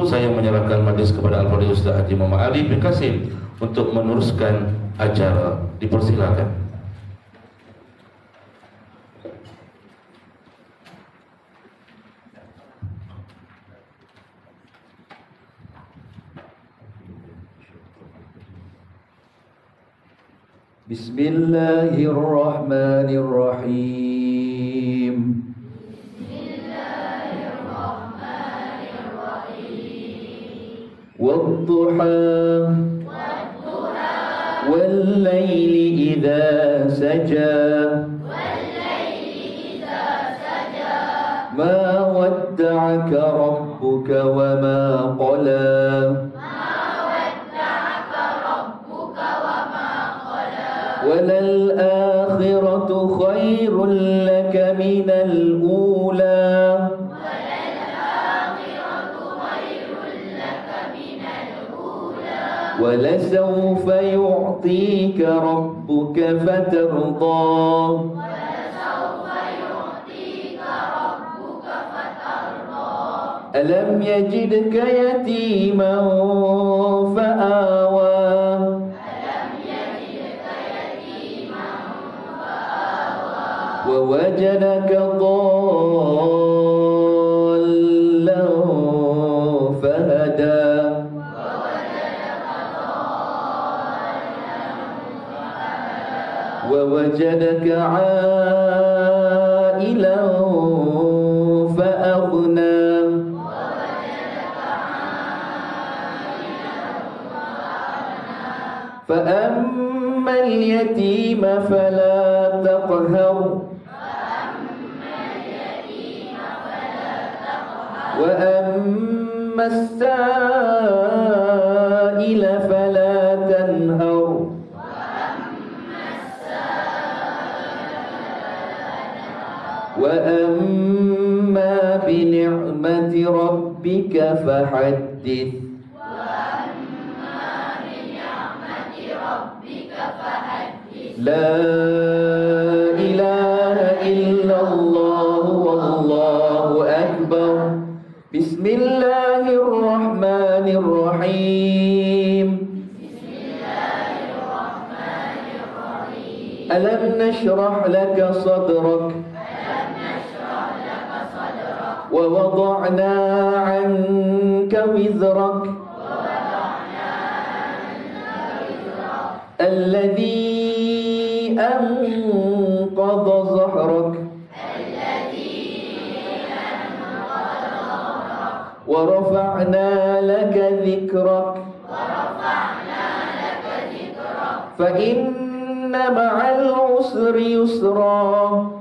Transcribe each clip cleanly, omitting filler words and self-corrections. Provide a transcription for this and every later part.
saya menyerahkan majlis kepada Al-Fadhil Ustaz Haji Muhammad Ali bin Kasim untuk meneruskan acara. Dipersilakan. Bismillahirrahmanirrahim. Wadduha wal-laili idza saja ma wadda'aka rabbuka wa ma qala وَلَلْآخِرَةُ خَيْرٌ لَكَ مِنَ الْأُولَى وَلَسَوْفَ يُعْطِيكَ رَبُّكَ فَتَرْضَى أَلَمْ يَجِدْكَ يَتِيمًا فَآوَى ووجدك ضالا فهدى ووجدك عائلا فأغنى فأما اليتيم فلا تقهر وأما السائل فلا تنهر وأما بنعمة ربك فحدث لا إله إلا الله والله أكبر بسم الله الرحمن الرحيم ألم نشرح لك صدرك ووضعنا عنك وزرك الذي أنقض ظهرك ورفعنا لك ذكرك فإن مع العسر يسرا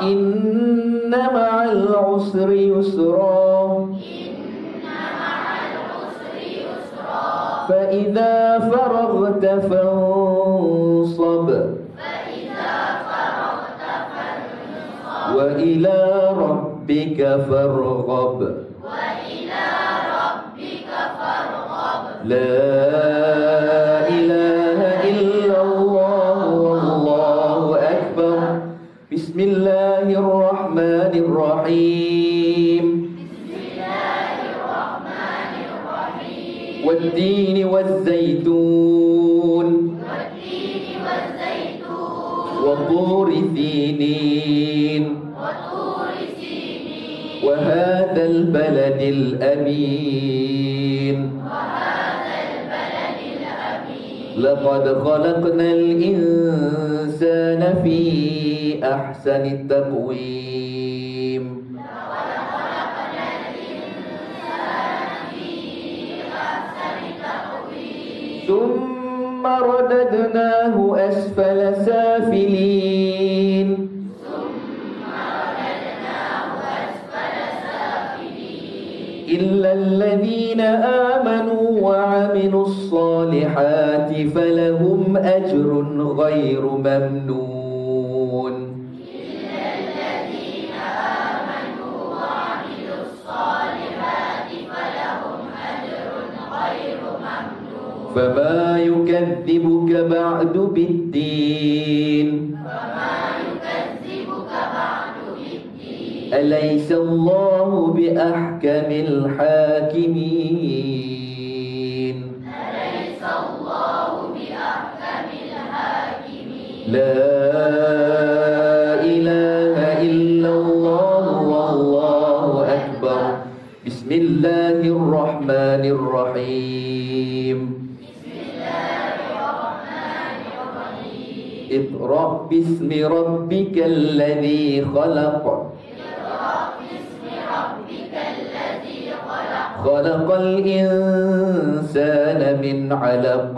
إن مع العسر يسرا فإذا فرغت فانصب وإلى ربك فارغب لا إله إلا الله والله أكبر بسم الله الرحمن الرحيم والتين والزيتون وطور سينين وهذا البلد الأمين لقد خلقنا الإنسان في أحسن تقويم ثم رددناه أسفل سافلين إلا الذين آمنوا وعملوا الصالحات فلهم أجر غير ممنون فما يكذبك بعد بالدين أليس الله بأحكم الحاكمين أليس الله بأحكم الحاكمين لا إله إلا الله والله أكبر بسم الله الرحمن الرحيم اقرأ باسم ربك الذي خلق خلق الإنسان من علق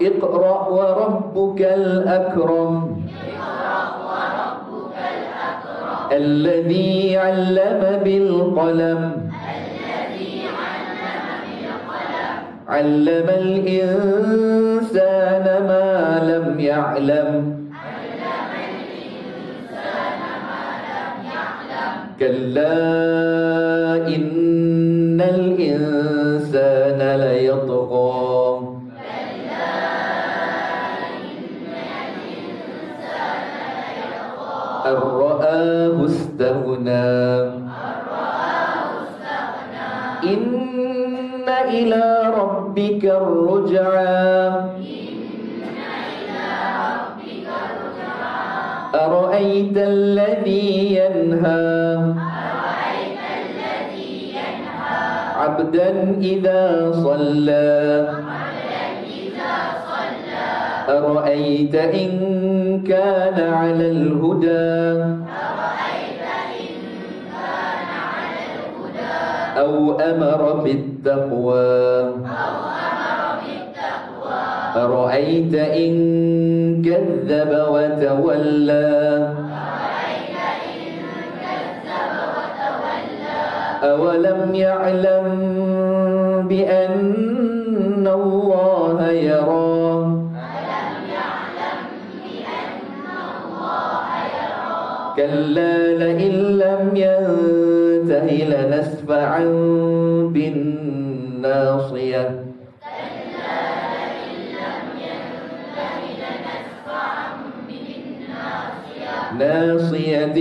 اقرأ وربك الأكرم الذي علم بالقلم علم الإنسان ما لم يعلم كلا إن الإنسان ليطغى أن رآه استغنى إن إلى ربك الرجعى أرأيت الذي ينهى عبدا إذا صلى أرأيت إن كان على الهدى أو أمر بالتقوى أرأيت إن كذب وتولى أولم يعلم بأن الله يرى كلا لئن لم ينته لنسفعا بالناصية ناصية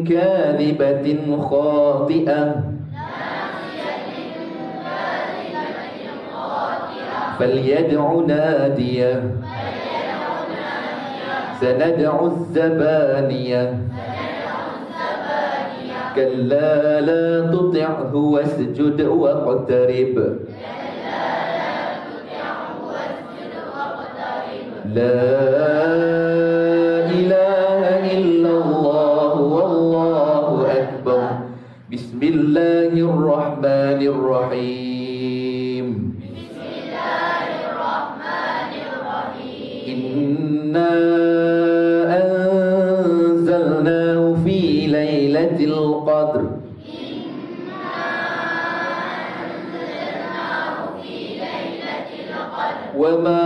كاذبة خاطئة فليدع ناديه سندع الزبانية كلا لا تطعه واسجد واقترب لا إله إلا الله والله أكبر بسم الله الرحمن الرحيم إنا أنزلناه في ليلة القدر وما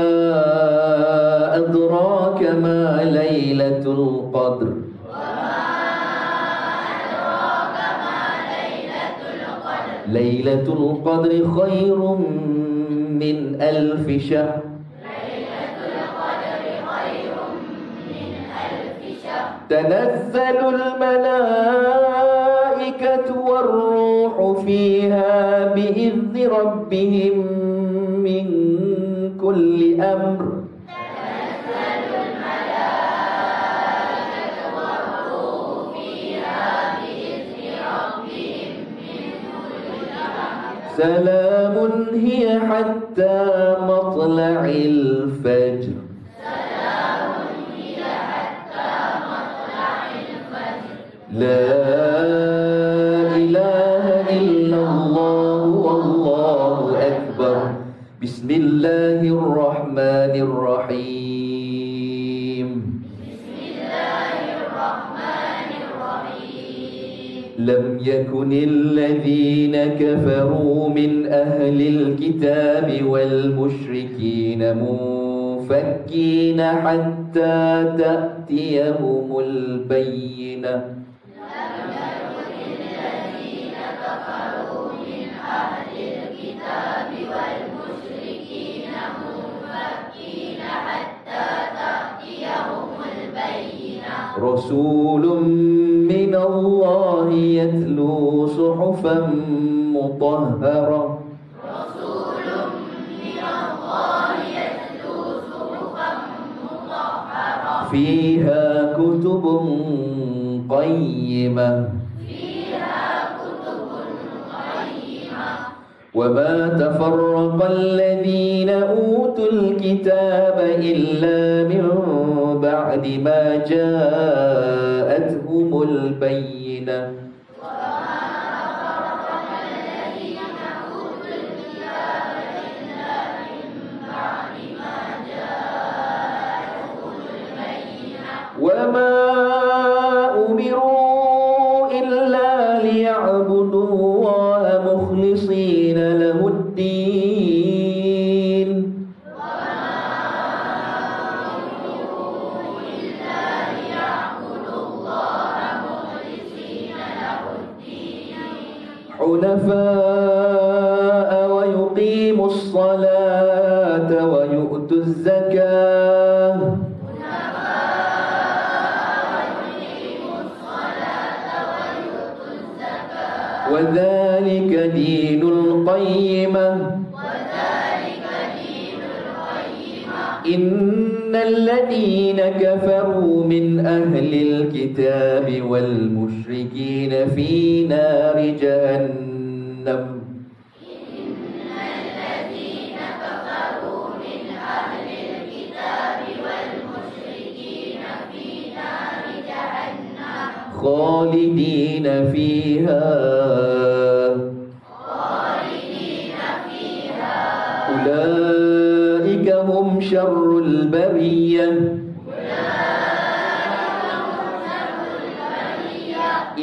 أدراك ما ليلة القدر ليلة القدر خير من 1000 شهر تنزل الملائكة والروح فيها بإذن ربهم من كل أمر تنزل الملائكة والروح فيها بإذن ربهم من كل أمر سلام هي حتى مطلع الفجر لا إله إلا الله والله أكبر بسم الله الرحمن الرحيم لم يكن الذين كفروا من أهل الكتاب والمشركين منفكين حتى تأتيهم البينة والمشركين منفكين حتى تأتيهم البينة رسول من الله يتلو صحفا مطهرة رسول من الله يتلو صحفا مطهرة فيها كتب قيمة وما تفرق الذين أوتوا الكتاب إلا من بعد ما جاءتهم البينة وما أمروا إلا ليعبدوا الله مخلصين له الدين حنفاء ويقيموا الصلاة ويؤتوا الزكاة وذلك دين القيمة إن الذين كفروا من أهل الكتاب والمشركين في نار جهنم خالدين فيها أولئك هم شر البرية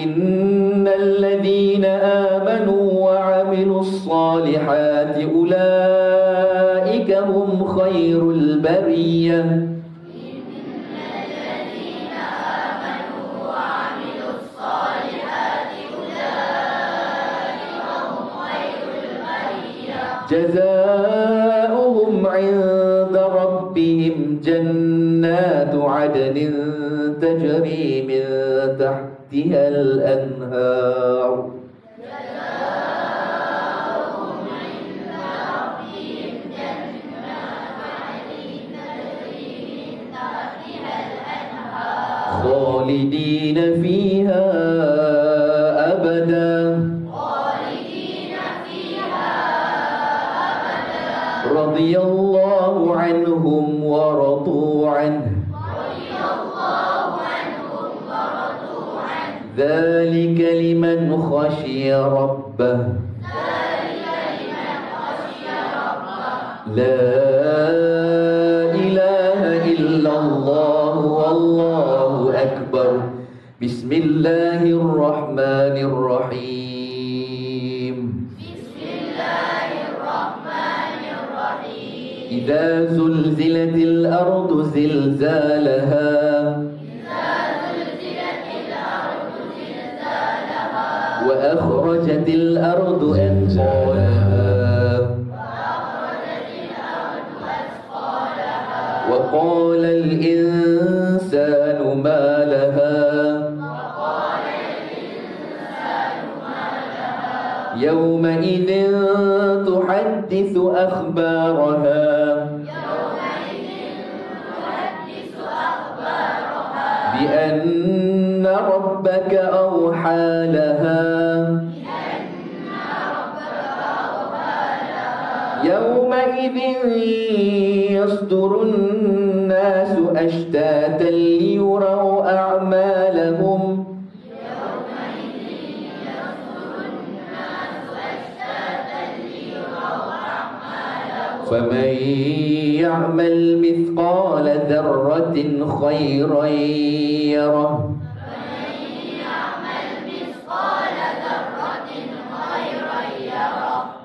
إن الذين آمنوا وعملوا الصالحات أولئك هم خير البرية جزاؤهم عند ربهم جنات عدن تجري من تحتها الأنهار خالدين فيها أبدا رضي الله عنهم ورضوا عنه ذلك لمن خشي ربه لا إله إلا الله والله أكبر بسم الله الرحمن الرحيم إذا زلزلت الأرض زلزالها وأخرجت الأرض أثقالها وقال الإنسان ما لها يومئذ تحدث أخبارها بأن ربك أوحى لها يومئذ يصدر الناس أشتاتا ليروا أعمالهم فمن يعمل مثقال ذرة خيرا يره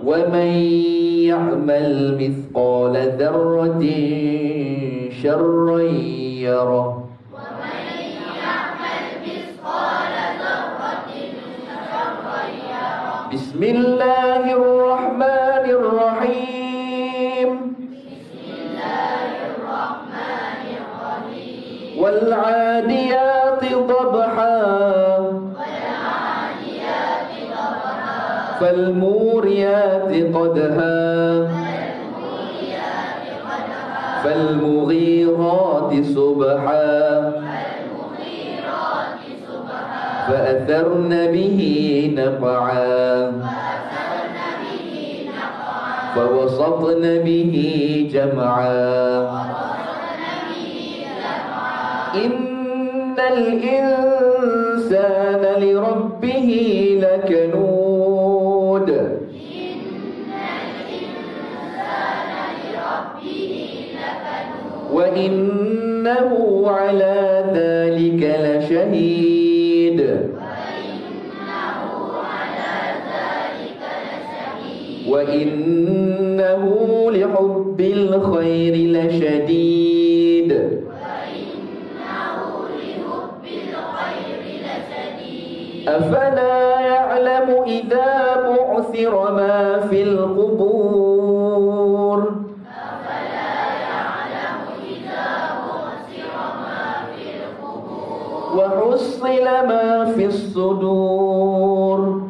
ومن يعمل مثقال ذرة شرا يره بسم الله الرحمن الرحيم والعاديات فالموريات قدحا فالمغيرات صبحا فأثرن به نقعا فوسطن به جمعا إن الإنسان لربه لكنود وإنه على ذلك لشهيد وإنه لحب الخير لشديد أفلا يعلم إذا بعثر ما في القبور وحصل ما في الصدور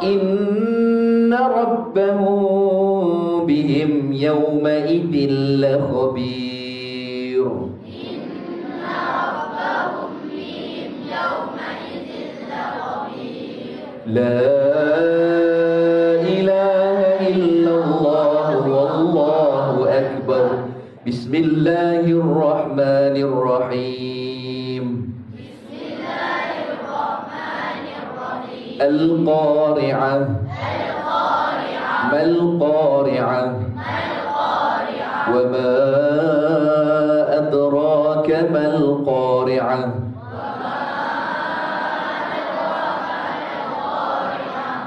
إن ربهم بهم يومئذ لخبير لا إله إلا الله والله أكبر بسم الله الرحمن الرحيم القارعة ما القارعة وما أدراك ما القارعة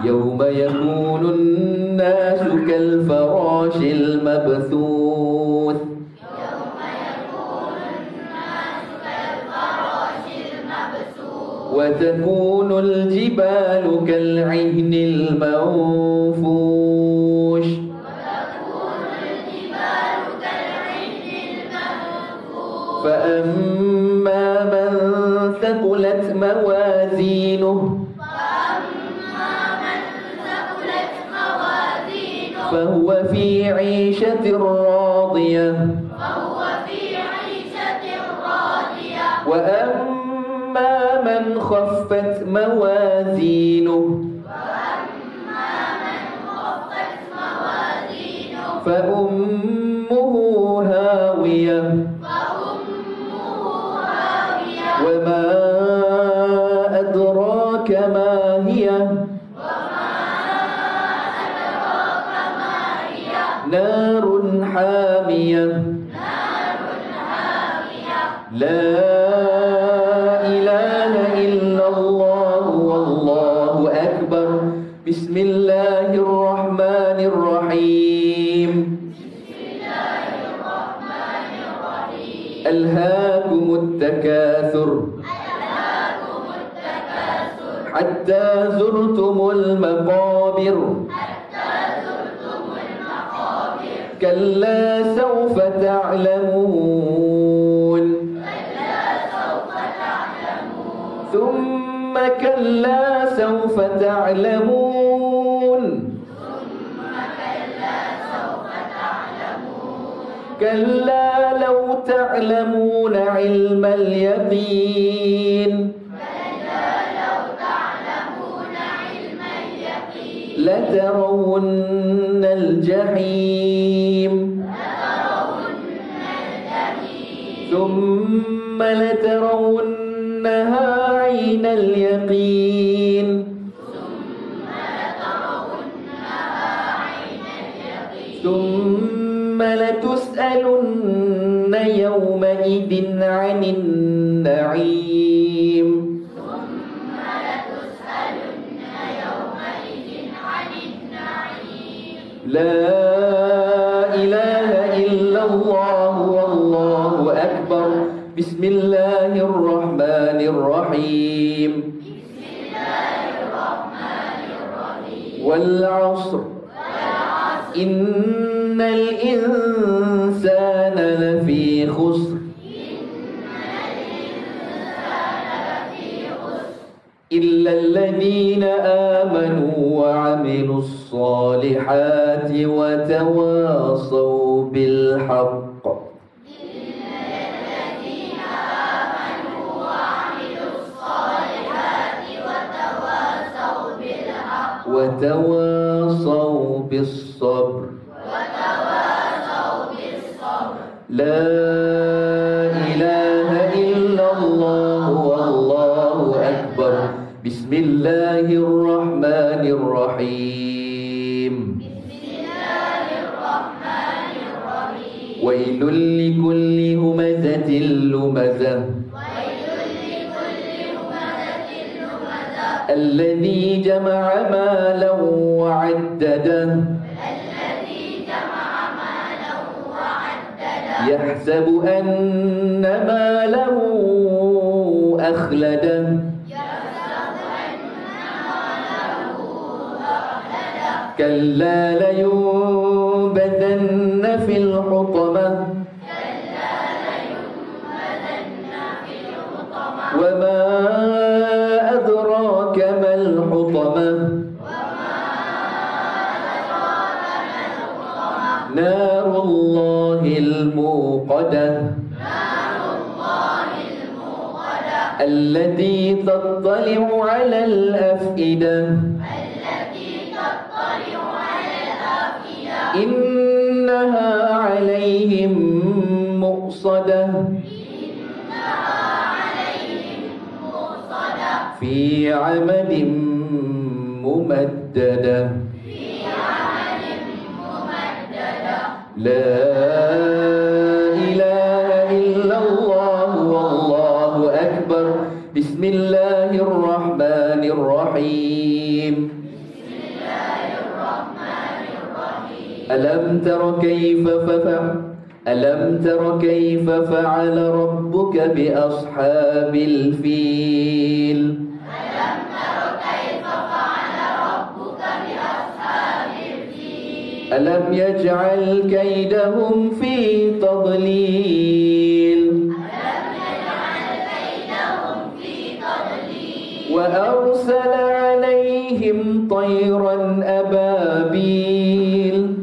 يوم يكون الناس كالفراش المبثوث وتكون الجبال كالعهن المنفوش فأما من ثقلت موازينه فهو في عيشة راضية وأما من خفت موازينه فأمه هاوية وما أدراك ما هي نار حامية لا إله إلا الله والله أكبر بسم الله الرحمن الرحيم ألهاكم التكاثر حتى زرتم المقابر كلا سوف تعلمون ثم كلا سوف تعلمون كلا لو تعلمون علم اليقين لترون الجحيم ثم لترونها عين اليقين ثم لتسألن يومئذ عن النعيم لا إله إلا الله والله أكبر بسم الله الرحمن الرحيم والعصر إن الإنسان لفي خسر إلا الذين آمنوا وعملوا الصالحات وتواصوا بالحق وتواصوا بالصبر لا إله إلا الله والله أكبر بسم الله الرحمن الرحيم ويل لكل همزة لمزة الذي جمع مالا وعدده يحسب أن ماله أخلده كلا لينبذن في الحطمة وما أدراك ما الحطمة نار الله الموقدة التي تطلع على الأفئدة إنها عليهم مؤصدة في عمد ممددة لا إله إلا الله والله أكبر بسم الله الرحمن الرحيم ألم تر كيف فعل ربك بأصحاب الفيل ألم يجعل كيدهم في تضليل وأرسل عليهم طيرا أبابيل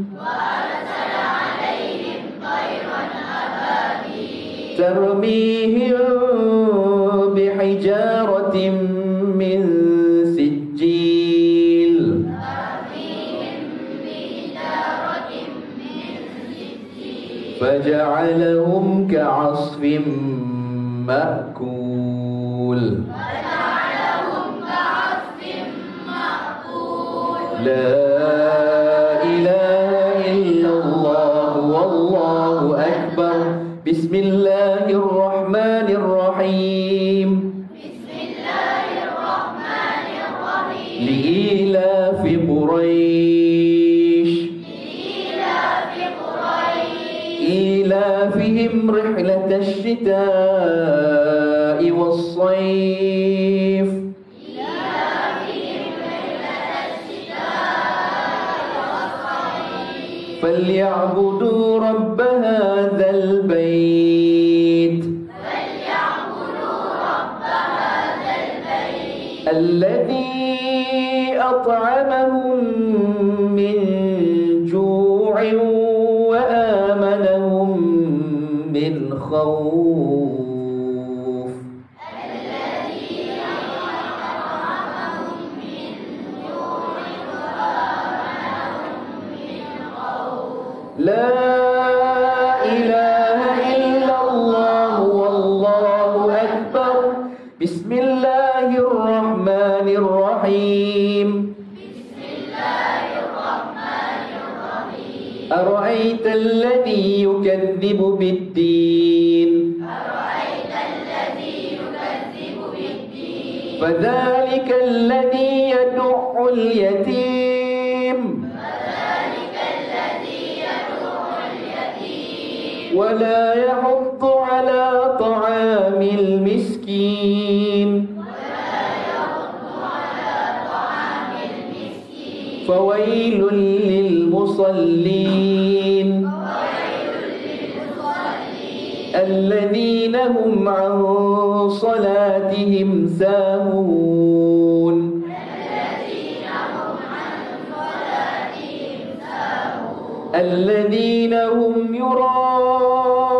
ترميهم بحجارة من سجيل فجعلهم كعصف مأكول لا إله إلا الله والله أكبر بسم الله الرحمن الرحيم لإيلاف قريش إيلافهم رحلة الشتاء والصيف فليعبدوا رب هذا البيت الذي أطعمهم من جوع وآمنهم من خوف لا إله إلا الله والله أكبر بسم الله الرحمن الرحيم أرأيت الذي يكذب بالدين فذلك الذي يدع اليتيم ولا يحض على طعام المسكين فويل للمصلين الذين هم عن صلاتهم ساهون الذين هم يراءون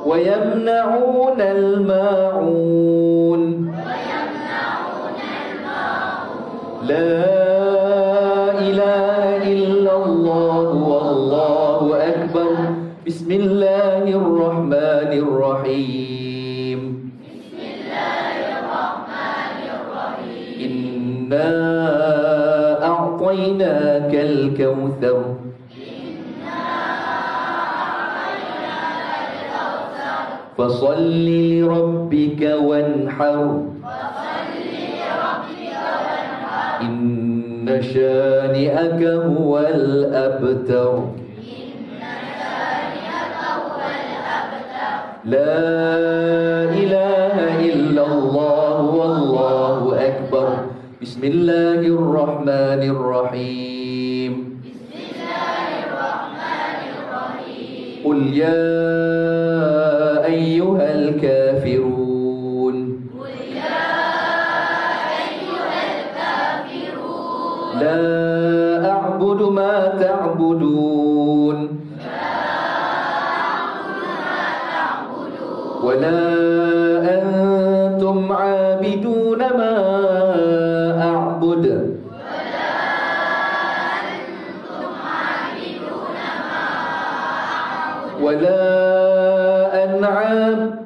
ويمنعون الماعون لا إله إلا الله والله أكبر بسم الله الرحمن الرحيم إنا أعطيناك الكوثر فصل لربك وانحر إن شانئك هو الأبتر لا إله إلا الله والله أكبر بسم الله الرحمن الرحيم قل يا أيها الكافرون لا أعبد ما تعبدون ولا أنتم عابدون ما أعبد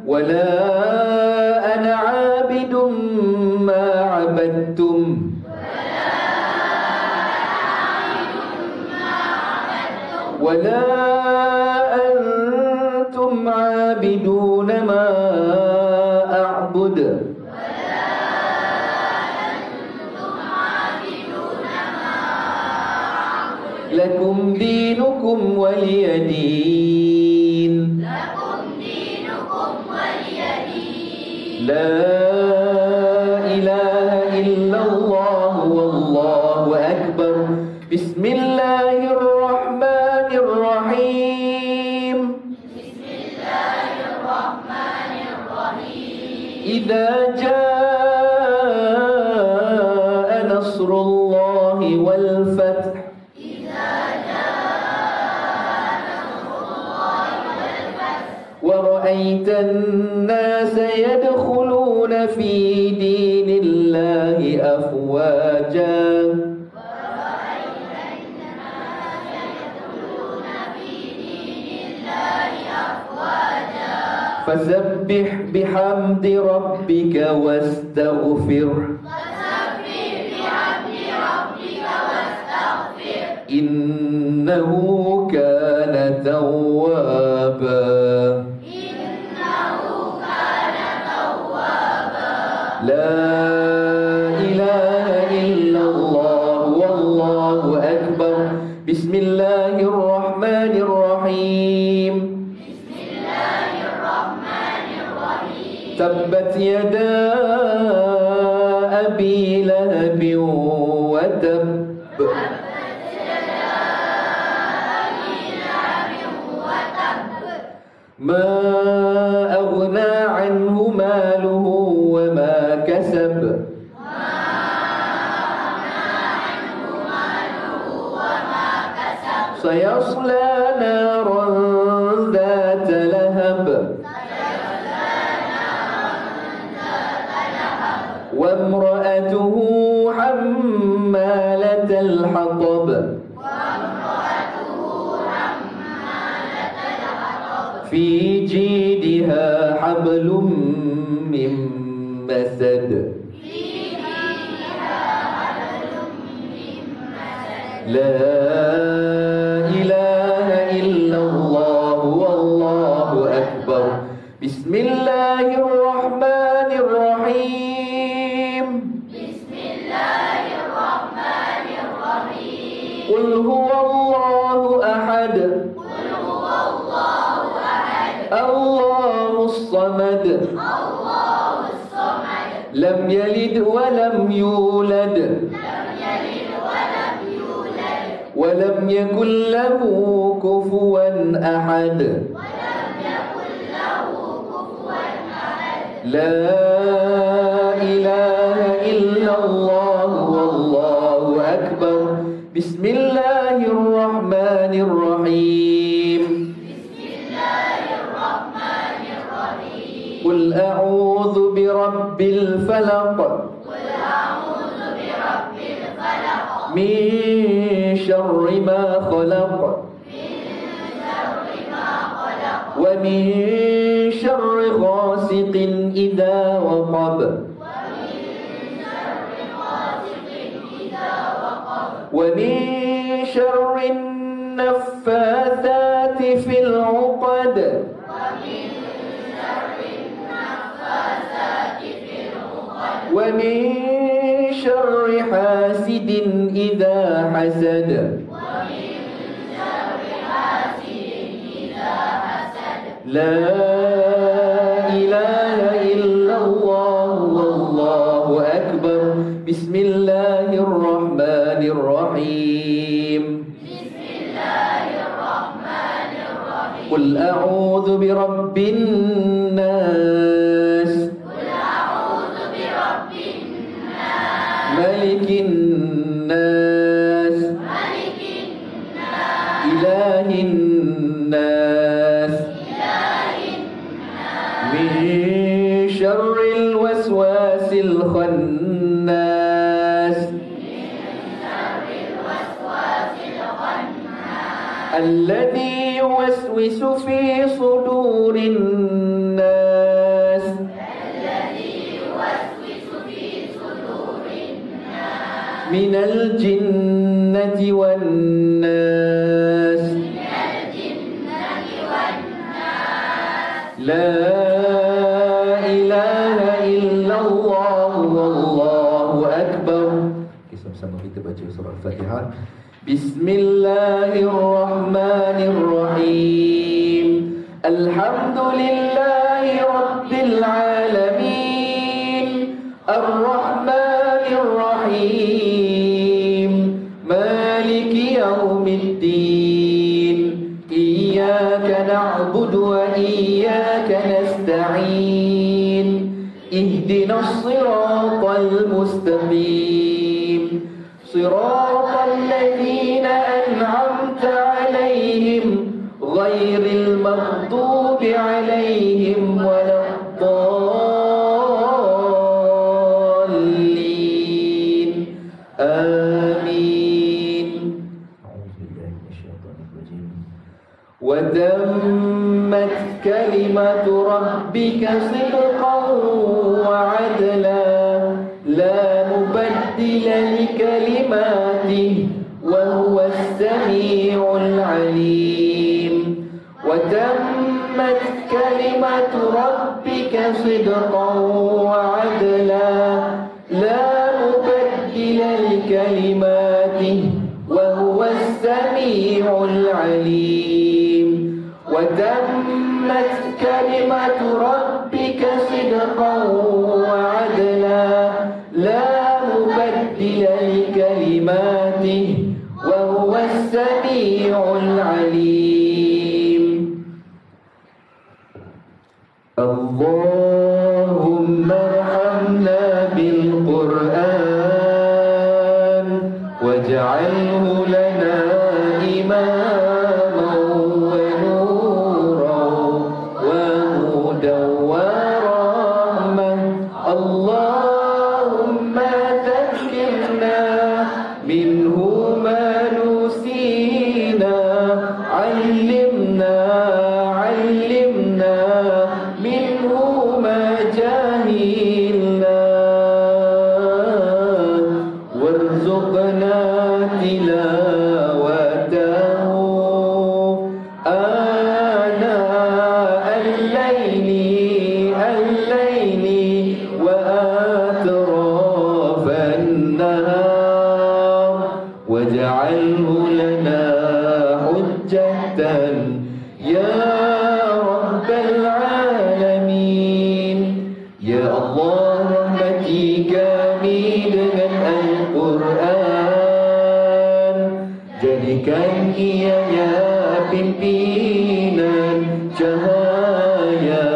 ولا أنا عابد ما عبدتم ولا أنتم عابدون ما أعبد لكم دينكم ولي دين لا إله إلا الله والله أكبر بسم الله الرحمن الرحيم إذا جاء نصر الله والفتح ورأيت الناس يدخلون في دين الله أفواجا فسبح بحمد ربك واستغفره إنه كان توابا لا إله إلا الله والله أكبر بسم الله الرحمن الرحيم تبت يدا أبي لهب وتب ما أغنى عنه ماله وما كسب سيصلى نارا ذات لهب وامرأته حمالة الحطب في جيدها حبل من مسد لا إله إلا الله والله أكبر بسم الله الرحمن الرحيم قل هو الله أحد الله الصمد لم يلد ولم يولد ولم يكن له كفوا أحد لا إله Bismillahirrahmanirrahim. Qul a'udzu birabbil falaq. Min syarri ma khalaq. Wa min syarri ghasiqin idza waqab. Wa min syarri naffatsati fil 'uqad. Wa min syarri hasidin idza hasad. La ilaha illallah wallahu akbar. Bismillahirrahmanirrahim. Qul a'udzu birabbin nas. Malikin nas. Ilahin nas. Min syarril waswasil khannas. Alladhi yuwaswisu fi sudurin nas. Minal jinnati wan nas. La ilaha illallah wallahu akbar. Sama-sama kita baca surah Al-Fatihah. Bismillahirrahmanirrahim. Alhamdulillahi rabbil alamin. Ar-Rahmanir Rahim. Maliki yaumiddin. Iyyaka na'budu wa iyyaka nasta'in. Ihdinas siratal mustaqim. Siratal ladzina an'amta 'alaihim ghairil maghdubi 'alaihim waladdallin. Amin. A'udzubillahi minasyaitonir rajim. Wa tammat kalimatu rabbika sidqan wa 'adla. La mubaddila likalimatihi wa huwas sami'ul 'alim. Wa tammat kalimatu rabbika sidqan wa 'adla. La mubaddila likalimatihi wa huwas sami'ul 'alim. Wa tammat kalimatu rabbika sidqan wa 'adla. La mubaddila likalimatihi wa huwas sami'ul 'alim. Allahumma arhamna bil Qur'an waj'alhu lana imaman wa nuran wa hudan wa rahmah. Allahumma dhakkirna minhu ma nusina. 'allimna minhu ma jahilna. Warzuqna tilawatahu ana al-layli wa atrafan nahar. Waj'alhu lana hujjatan ya rabbal alamin. Ya Allah, rahmati kami dengan Al-Quran. Jadikan ianya pimpinan cahaya,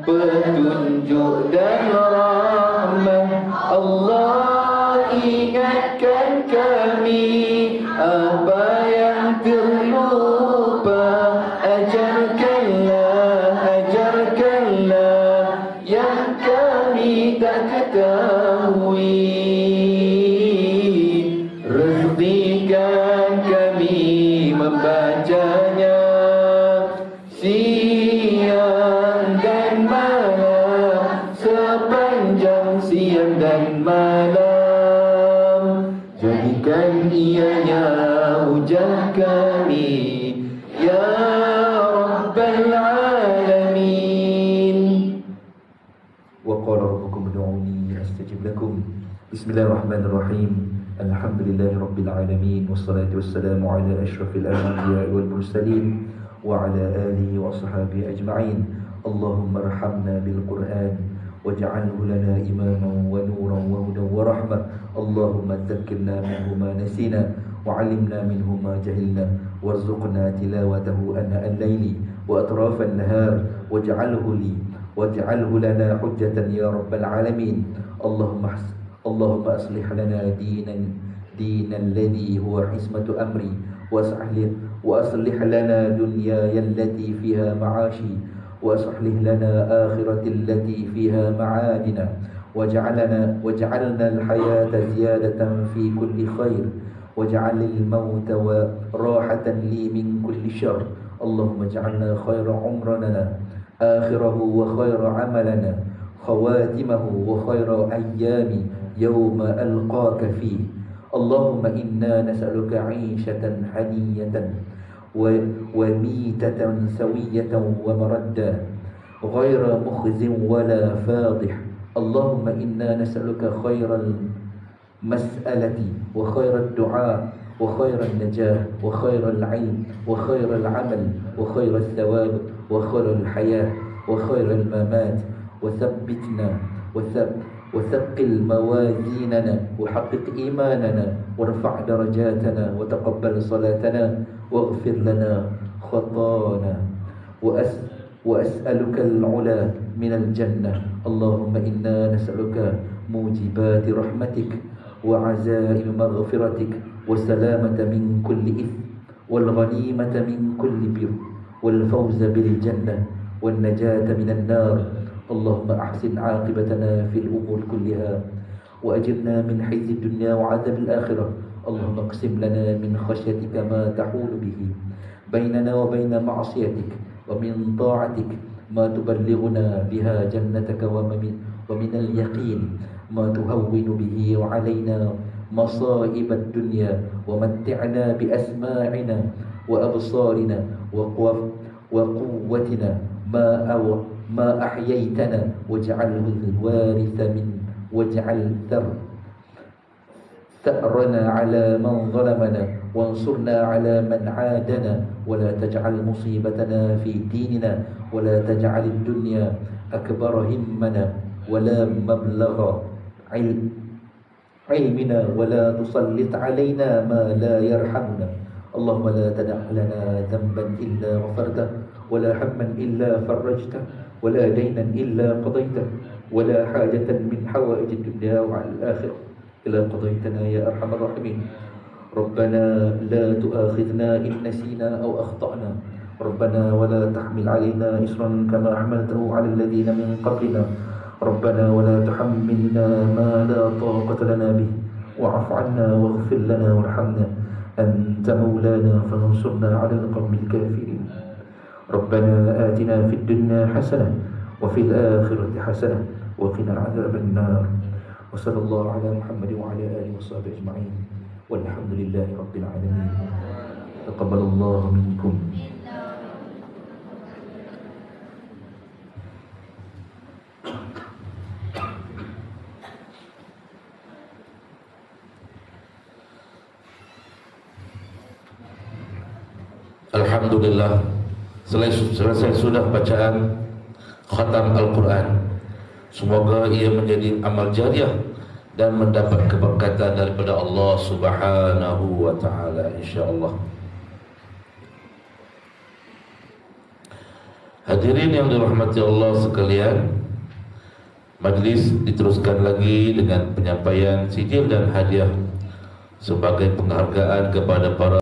petunjuk dan rahmat. Allah ingatkan kami apa yang terlupa, ajarkanlah yang kami tak ketahui. Rezekikan kami membacanya siang dan malam, sepanjang siang dan malam. Jadikan ianya hujah kami, ya Rabbal Alamin. Wa qala rabbukum ud'uni astajib lakum. Bismillahirrahmanirrahim. Alhamdulillahi Rabbil Alamin. Wassalatu wassalamu ala ashrafil anbiya wal mursalin wa ala alihi wa ashabihi ajma'in. Allahumma arhamna bil Qur'an waj'alhu lana imaman wa nuran wa hudan wa rahmah. Allahumma dhakkirna minhu ma nasina wa 'allimna minhu ma jahilna warzuqna tilawatahu ana al-laili wa atraf an-nahar waj'alhu lana hujjatan ya rabbal alamin. اللهم أصلح لنا دينا الذي هو حسمة أمري وأصلح لنا دنياي التي فيها معاشي وأصلح لنا آخرة التي فيها معادنا وجعلنا الحياة زيادة في كل خير واجعل الموت راحة لي من كل شر. اللهم اجعلنا خير عمرنا آخره وخير عملنا خواتمه وخير أيام يوم ألقاك فيه. اللهم إنا نسألك عيشة حنية وميتة سوية ومردا غير مخز ولا فاضح. اللهم إنا نسألك خير المسألة وخير الدعاء وخير النجاة وخير العلم وخير العمل وخير الثواب وخير الحياة وخير الممات. وثبتنا وثقل موازيننا وحقق إيماننا وارفع درجاتنا وتقبل صلاتنا واغفر لنا خطانا وأسألك العلا من الجنة. اللهم إنا نسألك موجبات رحمتك وعزائم مغفرتك والسلامة من كل إثم والغنيمة من كل بر والفوز بالجنة والنجاة من النار. اللهم أحسن عاقبتنا في الأمور كلها وأجرنا من حيث الدنيا وعذاب الآخرة. اللهم اقسم لنا من خشيتك ما تحول به بيننا وبين معصيتك ومن طاعتك ما تبلغنا بها جنتك ومن اليقين ما تهون به علينا مصائب الدنيا ومتعنا بأسماعنا وأبصارنا وقوتنا ما أحييتنا واجعله الوارث واجعل ثأرنا على من ظلمنا وانصرنا على من عادنا ولا تجعل مصيبتنا في ديننا ولا تجعل الدنيا أكبر همنا ولا مبلغ علمنا ولا تسلط علينا ما لا يرحمنا. اللهم لا تدع لنا ذنبا إلا غفرته ولا هما إلا فرجته ولا دينا إلا قضيته ولا حاجة من حوائج الدنيا والآخرة إلا قضيتنا يا أرحم الراحمين. ربنا لا تؤاخذنا إن نسينا أو أخطأنا. ربنا ولا تحمل علينا إصرا كما حملته على الذين من قبلنا. ربنا ولا تحملنا ما لا طاقة لنا به واعف عنا واغفر لنا وارحمنا أنت مولانا فانصرنا على القوم الكافرين. ربنا آتنا في الدنيا حسنة وفي الآخرة حسنة وقنا عذاب النار. وصلى الله على محمد وعلى آله وصحبه أجمعين والحمد لله رب العالمين. تقبل الله منكم. Alhamdulillah, selesai sudah bacaan khatam Al-Quran. Semoga ia menjadi amal jariah dan mendapat keberkatan daripada Allah Subhanahu wa ta'ala, insyaAllah. Hadirin yang dirahmati Allah sekalian, majlis diteruskan lagi dengan penyampaian sijil dan hadiah sebagai penghargaan kepada para